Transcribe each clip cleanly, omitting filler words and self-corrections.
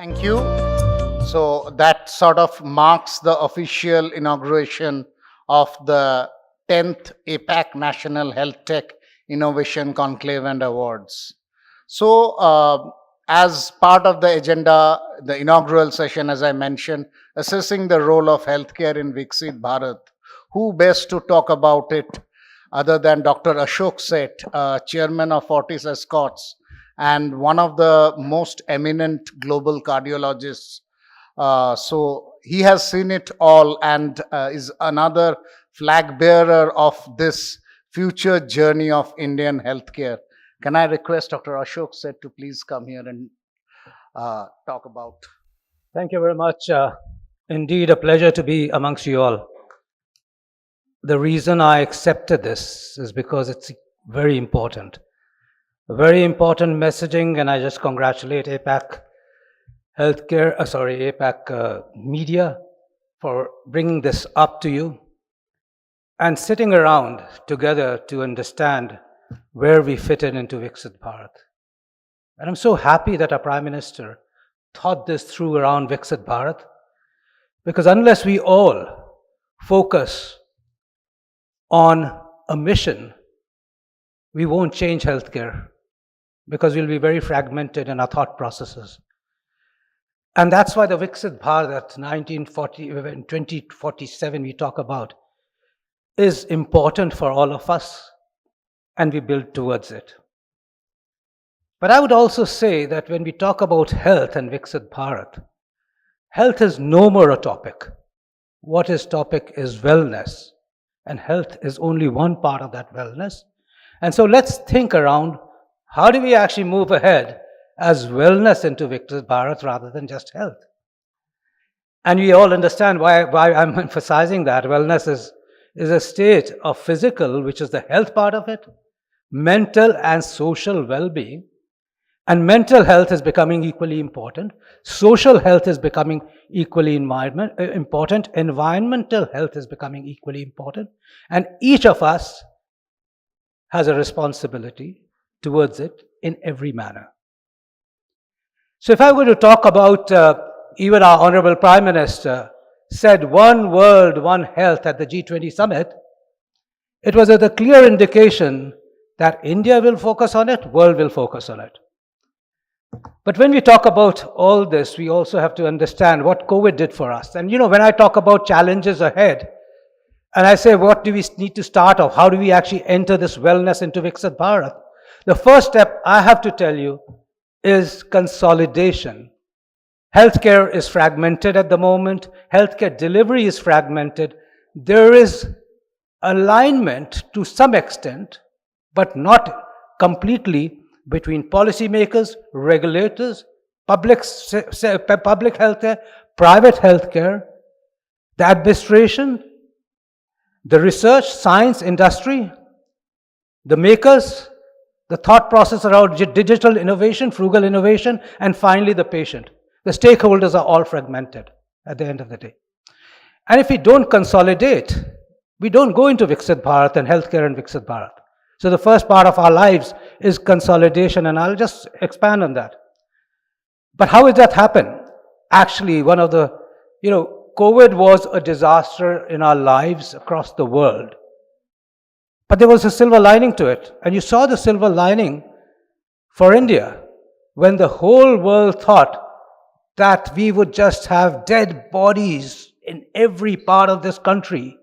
Thank you. So that sort of marks the official inauguration of the 10th APAC National Health Tech Innovation Conclave and Awards. So, as part of the agenda, the inaugural session, as I mentioned, assessing the role of healthcare in Viksit Bharat, who best to talk about it other than Dr. Ashok Seth, chairman of Fortis Escorts and one of the most eminent global cardiologists. So he has seen it all and is another flag bearer of this future journey of Indian healthcare. Can I request Dr. Ashok Seth to please come here and talk about? Thank you very much. Indeed, a pleasure to be amongst you all. The reason I accepted this is because it's very important. Very important messaging, and I just congratulate APAC APAC Media for bringing this up to you and sitting around together to understand where we fit into Viksit Bharat. And I'm so happy that our Prime Minister thought this through around Viksit Bharat, because unless we all focus on a mission, we won't change healthcare, because we'll be very fragmented in our thought processes. And that's why the Viksit Bharat 2047 we talk about is important for all of us, and we build towards it. But I would also say that when we talk about health and Viksit Bharat, health is no more a topic. What is topic is wellness, and health is only one part of that wellness. And so let's think around, how do we actually move ahead as wellness into Viksit Bharat rather than just health? And we all understand why I'm emphasizing that. Wellness is a state of physical, which is the health part of it, mental and social well-being. And mental health is becoming equally important. Social health is becoming equally important. Environmental health is becoming equally important. And each of us has a responsibility towards it in every manner. So if I were to talk about, even our Honorable Prime Minister said one world, one health at the G20 summit, it was a clear indication that India will focus on it, world will focus on it. But when we talk about all this, we also have to understand what COVID did for us. And when I talk about challenges ahead, and I say, what do we need to start off? How do we actually enter this wellness into Viksit Bharat? The first step I have to tell you is consolidation. Healthcare is fragmented at the moment. Healthcare delivery is fragmented. There is alignment to some extent, but not completely, between policymakers, regulators, public healthcare, private healthcare, the administration, the research, science, industry, the makers, the thought process around digital innovation, frugal innovation, and finally the patient. The stakeholders are all fragmented at the end of the day. And if we don't consolidate, we don't go into Viksit Bharat and healthcare in Viksit Bharat. So the first part of our lives is consolidation, and I'll just expand on that. But how did that happen? Actually, one of the, COVID was a disaster in our lives across the world. But there was a silver lining to it. And you saw the silver lining for India when the whole world thought that we would just have dead bodies in every part of this country.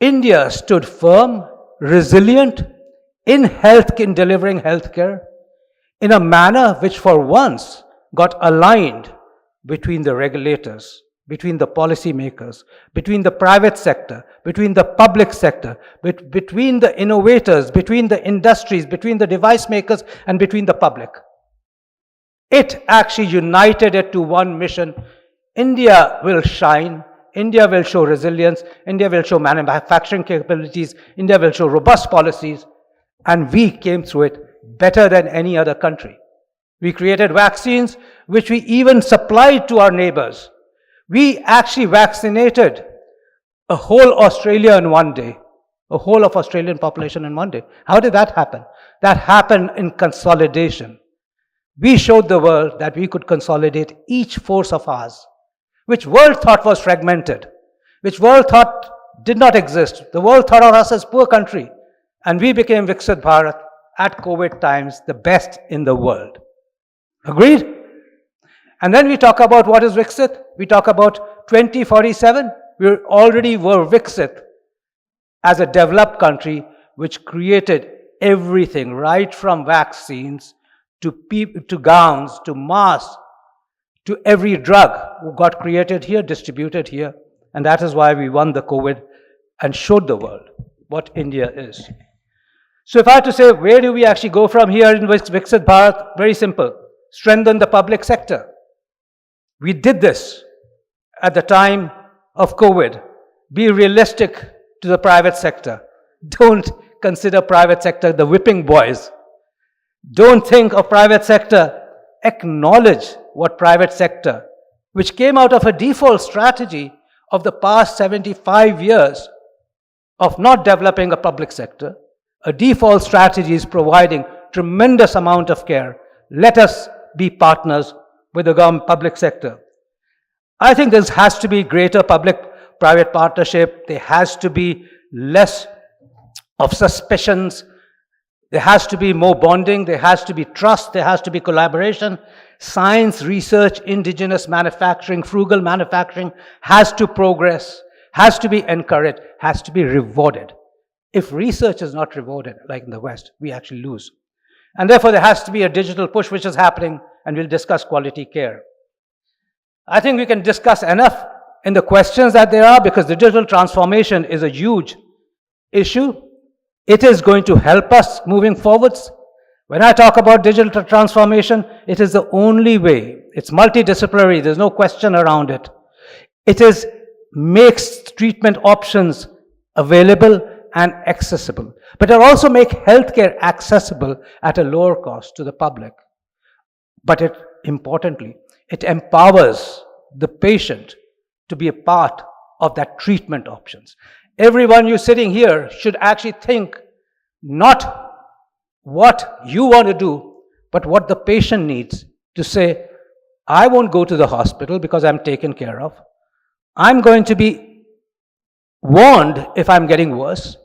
India stood firm, resilient in delivering healthcare in a manner which for once got aligned between the regulators, between the policymakers, between the private sector, between the public sector, between the innovators, between the industries, between the device makers, and between the public. It actually united it to one mission. India will shine. India will show resilience. India will show manufacturing capabilities. India will show robust policies. And we came through it better than any other country. We created vaccines, which we even supplied to our neighbors. We actually vaccinated a whole Australia in one day, a whole of Australian population in one day. How did that happen? That happened in consolidation. we showed the world that we could consolidate each force of ours, which world thought was fragmented, which world thought did not exist. The world thought of us as poor country, and we became Viksit Bharat at COVID times, the best in the world. Agreed? And then we talk about what is Viksit. We talk about 2047. We already were Viksit as a developed country which created everything, right from vaccines to gowns, to masks, to every drug got created here, distributed here. And that is why we won the COVID and showed the world what India is. So if I had to say, where do we actually go from here in Viksit Bharat? Very simple. Strengthen the public sector. We did this at the time of COVID. Be realistic to the private sector. Don't consider private sector the whipping boys. Don't think of private sector. Acknowledge what private sector, which came out of a default strategy of the past 75 years of not developing a public sector. A default strategy is providing tremendous amount of care. Let us be partners with the public sector. I think there has to be greater public-private partnership. There has to be less of suspicions. There has to be more bonding. There has to be trust. There has to be collaboration. Science, research, indigenous manufacturing, frugal manufacturing has to progress, has to be encouraged, has to be rewarded. If research is not rewarded, like in the West, we actually lose. And therefore, there has to be a digital push which is happening, and we'll discuss quality care. I think we can discuss enough in the questions that there are, because the digital transformation is a huge issue. It is going to help us moving forwards. When I talk about digital transformation, it is the only way. It's multidisciplinary. There's no question around it. It makes treatment options available and accessible. But it also makes healthcare accessible at a lower cost to the public. But importantly, it empowers the patient to be a part of that treatment options. Everyone you sitting here should actually think not what you want to do, but what the patient needs to say, I won't go to the hospital because I'm taken care of. I'm going to be warned if I'm getting worse,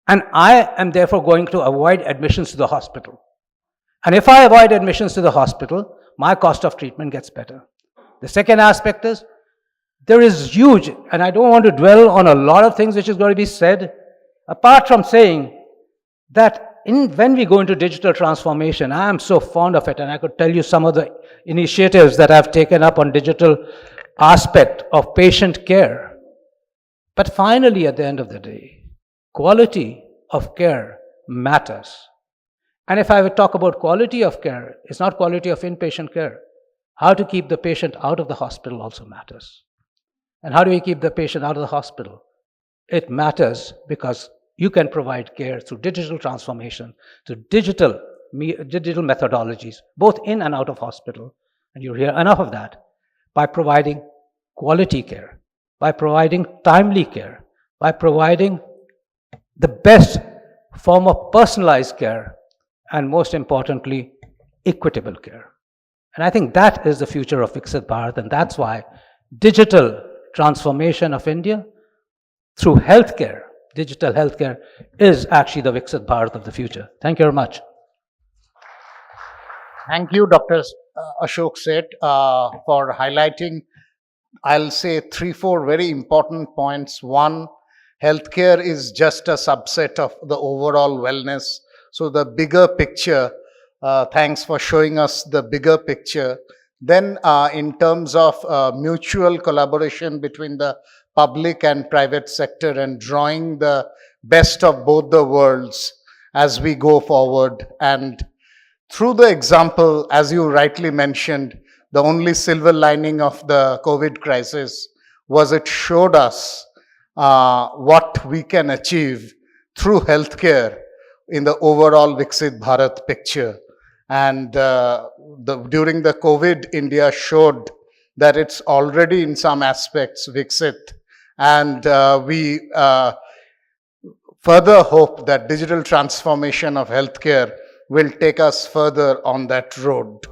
and I am therefore going to avoid admissions to the hospital. And if I avoid admissions to the hospital, my cost of treatment gets better. The second aspect is, there is huge, and I don't want to dwell on a lot of things which is going to be said, apart from saying that when we go into digital transformation, I am so fond of it, and I could tell you some of the initiatives that I've taken up on digital aspect of patient care. But finally, at the end of the day, quality of care matters. And if I would talk about quality of care, it's not quality of inpatient care. How to keep the patient out of the hospital also matters. And how do we keep the patient out of the hospital? It matters because you can provide care through digital transformation, through digital methodologies, both in and out of hospital. And you'll hear enough of that, by providing quality care, by providing timely care, by providing the best form of personalized care, and most importantly, equitable care. And I think that is the future of Viksit Bharat, and that's why digital transformation of India through healthcare, digital healthcare, is actually the Viksit Bharat of the future. Thank you very much. Thank you, Dr. Ashok Seth, for highlighting, I'll say, 3-4 very important points. One, healthcare is just a subset of the overall wellness. So the bigger picture, thanks for showing us the bigger picture. Then in terms of mutual collaboration between the public and private sector and drawing the best of both the worlds as we go forward. And through the example, as you rightly mentioned, the only silver lining of the COVID crisis was it showed us what we can achieve through healthcare in the overall Viksit Bharat picture. And during the COVID, India showed that it's already in some aspects Viksit. And we further hope that digital transformation of healthcare will take us further on that road.